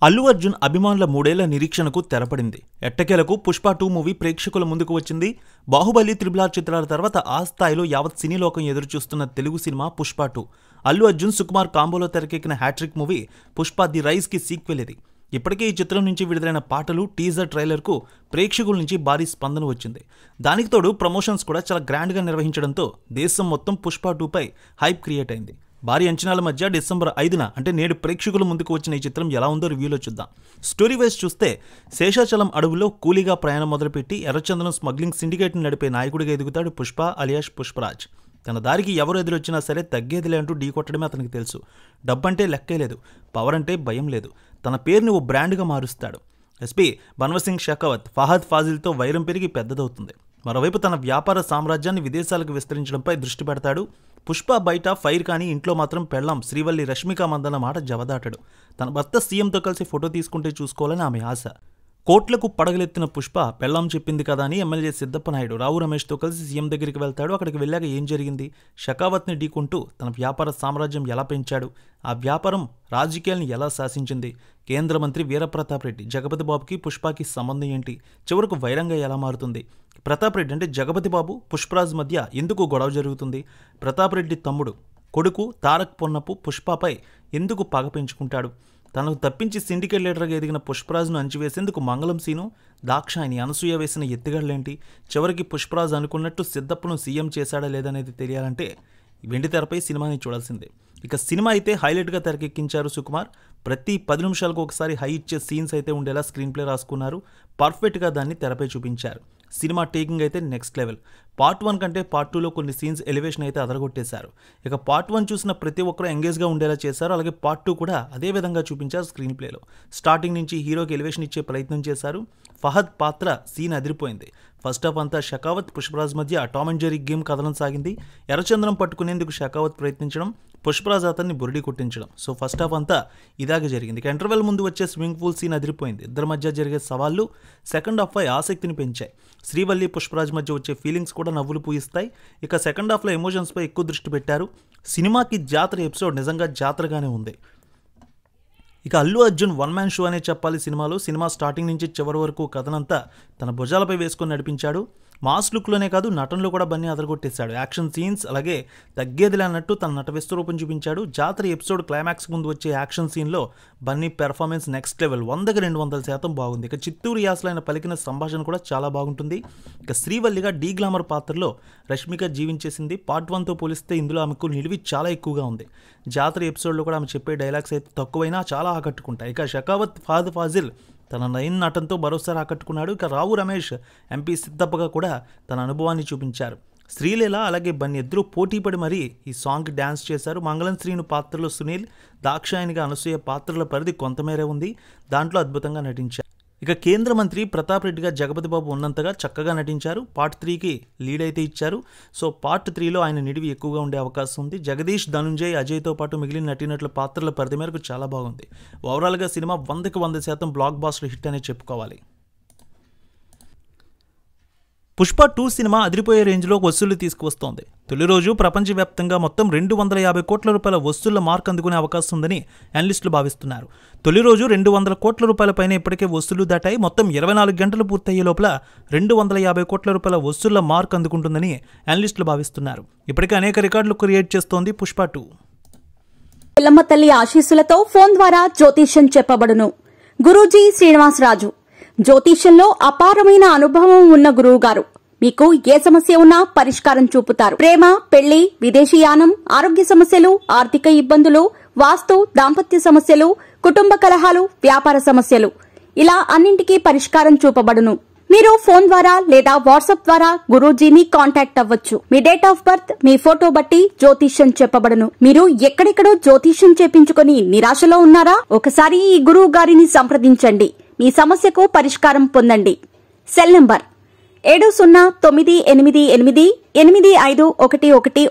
అల్లు అర్జున్ అభిమానుల 3 ఏళ్ల నిరీక్షణకు తెరపడింది. ఎట్టకేలకు పుష్ప 2 మూవీ ప్రేక్షకుల ముందుకు వచ్చింది. బాహుబలి, త్రిబుల్ ఆర్ చిత్రాల తర్వాత ఆ స్థాయిలో యావత్ సినీ లోకం ఎదురుచూస్తున్న తెలుగు సినిమా పుష్ప 2. అల్లు అర్జున్, సుకుమార్ కాంబోలో తెరకెక్కిన hat trick movie Pushpa the rise కి సీక్వెల్ ఇది. ఇప్పటికే ఈ చిత్రం నుంచి విడుదలైన పాటలు, టీజర్ ట్రైలర్కు ప్రేక్షకుల నుంచి భారీ స్పందన వచ్చింది. దానికి తోడు ప్రమోషన్స్ కూడా చాలా గ్రాండ్గా నిర్వహించడంతో దేశం మొత్తం పుష్ప 2పై హైప్ క్రియేట్ అయింది. భారీ అంచనాల మధ్య డిసెంబర్ 5న అంటే నేడు ప్రేక్షకుల ముందుకు వచ్చిన ఈ చిత్రం ఎలా ఉందో రివ్యూలో చూద్దాం. స్టోరీ వైజ్ చూస్తే శేషాచలం అడవుల్లో కూలీగా ప్రయాణం మొదలుపెట్టి ఎర్రచందనం స్మగ్లింగ్ సిండికేట్ని నడిపే నాయకుడిగా ఎదుగుతాడు పుష్ప అలియాస్ పుష్పరాజ్. తన దారికి ఎవరు ఎదురొచ్చినా సరే తగ్గేదిలే అంటూ ఢీ కొట్టడమే అతనికి తెలుసు. డబ్బంటే లెక్కే లేదు, పవర్ అంటే భయం లేదు. తన పేరుని ఓ బ్రాండ్గా మారుస్తాడు. ఎస్పీ బన్వసింగ్ షెకావత్, ఫహద్ ఫాజిల్తో వైరం పెరిగి పెద్దదవుతుంది. మరోవైపు తన వ్యాపార సామ్రాజ్యాన్ని విదేశాలకు విస్తరించడంపై దృష్టి పెడతాడు. పుష్ప బయట ఫైర్ కానీ ఇంట్లో మాత్రం పెళ్ళాం శ్రీవల్లి రష్మిక మందన్న మాట జవదాటాడు. తన భర్త సీఎంతో కలిసి ఫోటో తీసుకుంటే చూసుకోవాలని ఆమె ఆశ. కోట్లకు పడగలెత్తిన పుష్ప పెళ్ళాం చెప్పింది కదా అని ఎమ్మెల్యే సిద్ధప్ప నాయుడు రావు రమేష్తో కలిసి సీఎం దగ్గరికి వెళ్తాడు. అక్కడికి వెళ్ళాక ఏం జరిగింది? షెకావత్ని ఢీకొంటూ తన వ్యాపార సామ్రాజ్యం ఎలా పెంచాడు? ఆ వ్యాపారం రాజకీయాలను ఎలా శాసించింది? కేంద్ర మంత్రి వీరప్రతాప్ రెడ్డి, జగపతి బాబుకి పుష్పకి సంబంధం ఏంటి? చివరకు వైరంగా ఎలా మారుతుంది? ప్రతాప్ రెడ్డి అంటే జగపతి బాబు, పుష్పరాజ్ మధ్య ఎందుకు గొడవ జరుగుతుంది? ప్రతాప్ రెడ్డి తమ్ముడు కొడుకు తారక్ పొన్నపు పుష్పపై ఎందుకు పగ పెంచుకుంటాడు? తనకు తప్పించి సిండికేట్ లీడర్గా ఎదిగిన పుష్పరాజ్ను అంచివేసేందుకు మంగళం సీను, దాక్షాయిని, అనసూయ వేసిన ఎత్తుగడలేంటి? చివరికి పుష్పరాజ్ అనుకున్నట్టు సిద్ధప్పను సీఎం చేశాడా లేదనేది తెలియాలంటే వెండితెరపై సినిమాని చూడాల్సిందే. ఇక సినిమా అయితే హైలైట్గా తెరకెక్కించారు సుకుమార్. ప్రతి 10 నిమిషాలకు ఒకసారి హై ఇచ్చే సీన్స్ అయితే ఉండేలా స్క్రీన్ ప్లే రాసుకున్నారు. పర్ఫెక్ట్గా దాన్ని తెరపై చూపించారు. సినిమా టేకింగ్ అయితే నెక్స్ట్ లెవెల్. పార్ట్ 1 కంటే పార్ట్ 2లో కొన్ని సీన్స్ ఎలివేషన్ అయితే అదరగొట్టేశారు. ఇక పార్ట్ 1 చూసిన ప్రతి ఒక్కరు ఎంగేజ్గా ఉండేలా చేశారు. అలాగే పార్ట్ 2 కూడా అదే విధంగా చూపించారు స్క్రీన్ ప్లేలో. స్టార్టింగ్ నుంచి హీరోకి ఎలివేషన్ ఇచ్చే ప్రయత్నం చేశారు. ఫహద్ పాత్ర సీన్ అదిరిపోయింది. ఫస్ట్ హాఫ్ అంతా షెకావత్, పుష్పరాజ్ మధ్య టామ్ అండ్ జెర్రీ గేమ్ కథనం సాగింది. ఎర్రచందనం పట్టుకునేందుకు షెకావత్ ప్రయత్నించడం, పుష్పరాజ్ అతన్ని బురిడి కొట్టించడం. సో ఫస్ట్ హాఫ్ అంతా ఇలాగే జరిగింది. ఇక ఇంటర్వెల్ ముందు వచ్చే స్విమ్మింగ్ పూల్ సీన్ అదిరిపోయింది. ఇద్దరి మధ్య జరిగే సవాళ్లు సెకండ్ హాఫ్పై ఆసక్తిని పెంచాయి. శ్రీవల్లి, పుష్పరాజ్ మధ్య వచ్చే ఫీలింగ్స్ కూడా నవ్వులు పూయిస్తాయి. ఇక సెకండ్ హాఫ్లో ఎమోషన్స్పై ఎక్కువ దృష్టి పెట్టారు. సినిమాకి జాతర ఎపిసోడ్ నిజంగా జాతరగానే ఉంది. ఇక Allu Arjun one man show అనే చెప్పాలి సినిమాలో. సినిమా స్టార్టింగ్ నుంచి చివరి వరకు కథనంతా తన భుజాలపై వేసుకొని నడిపించాడు. మాస్ లుక్లోనే కాదు నటనలో కూడా బన్నీ అదరగొట్టేశాడు. యాక్షన్ సీన్స్ అలాగే తగ్గేదిలే అన్నట్టు తన నట విశ్వరూపం చూపించాడు. జాతర ఎపిసోడ్ క్లైమాక్స్ ముందు వచ్చే యాక్షన్ సీన్లో బన్నీ పెర్ఫార్మెన్స్ నెక్స్ట్ లెవెల్, 100కి 200% బాగుంది. ఇక చిత్తూరు యాసలో ఆయన పలికిన సంభాషణ కూడా చాలా బాగుంటుంది. ఇక శ్రీవల్లిగా డీ గ్లామర్ పాత్రలో రష్మిక జీవించేసింది. పార్ట్ 1తో పోలిస్తే ఇందులో ఆమెకు నిడివి చాలా ఎక్కువగా ఉంది. జాతర ఎపిసోడ్లో కూడా ఆమె చెప్పే డైలాగ్స్ అయితే తక్కువైనా చాలా ఆకట్టుకుంటాయి. ఇక షెకావత్, ఫహద్ ఫాజిల్ తన నయన్ నటనతో మరోసారి ఆకట్టుకున్నాడు. ఇక రావు రమేష్, ఎంపీ సిద్ధప్పగా కూడా తన అనుభవాన్ని చూపించారు. శ్రీలీల అలాగే బన్నీ ఇద్దరూ పోటీపడి మరీ ఈ సాంగ్కి డ్యాన్స్ చేశారు. మంగళం శ్రీను పాత్రలో సునీల్, దాక్షాయనిగా అనసూయ పాత్రల పరిధి కొంతమేరే ఉంది. దాంట్లో అద్భుతంగా నటించారు. ఇక కేంద్ర మంత్రి ప్రతాప్ రెడ్డిగా జగపతి బాబు ఉన్నంతగా చక్కగా నటించారు. పార్ట్ 3కి లీడ్ అయితే ఇచ్చారు. సో పార్ట్ 3లో ఆయన నిడివి ఎక్కువగా ఉండే అవకాశం ఉంది. జగదీష్, ధనుంజయ్, అజయ్తో పాటు మిగిలిన నటీనటుల పాత్రల పరిధి మేరకు చాలా బాగుంది. ఓవరాల్గా సినిమా 100కి 100% బ్లాక్ బాస్టర్ హిట్ అనే చెప్పుకోవాలి. పుష్ప 2 సినిమా అదిరిపోయే రేంజ్లో వసూళ్లు తీసుకువస్తోంది. తొలి రోజు ప్రపంచవ్యాప్తంగా మొత్తం 250 కోట్ల రూపాయల వసూళ్ల మార్క్ అందుకునే అవకాశం ఉందని అనలిస్టులు భావిస్తున్నారు. తొలి రోజు 200 కోట్ల రూపాయల పైన ఇప్పటికే వసూళ్లు దాటాయి. మొత్తం 24 గంటలు పూర్తయ్యే లోపల 250 కోట్ల రూపాయల వసూళ్ల మార్క్ అందుకుంటుందని అనలిస్టులు భావిస్తున్నారు. ఇప్పటికే అనేక రికార్డులు క్రియేట్ చేస్తోంది పుష్ప 2. ఎల్లమ్మ తల్లి ఆశీస్సులతో ఫోన్ ద్వారా జ్యోతిష్యం చెప్పబడును. గురూజీ శ్రీనివాసరాజు జ్యోతిష్యంలో అపారమైన అనుభవం ఉన్న గురువు గారు మీకు ఏ సమస్య ఉన్నా పరిష్కారం చూపుతారు. ప్రేమ, పెళ్లి, విదేశీయానం, ఆరోగ్య సమస్యలు, ఆర్థిక ఇబ్బందులు, వాస్తు, దాంపత్య సమస్యలు, కుటుంబ కలహాలు, వ్యాపార సమస్యలు ఇలా అన్నింటికీ పరిష్కారం చూపబడును. మీరు ఫోన్ ద్వారా లేదా వాట్సాప్ ద్వారా గురూజీని కాంటాక్ట్ అవ్వచ్చు. మీ డేట్ ఆఫ్ బర్త్, మీ ఫోటో బట్టి జ్యోతిష్యం చెప్పబడును. మీరు ఎక్కడెక్కడో జ్యోతిష్యం చేపించుకొని నిరాశలో ఉన్నారా? ఒకసారి ఈ గురువు గారిని సంప్రదించండి. మీ సమస్యకు పరిష్కారం పొందండి. Cell number 7098888511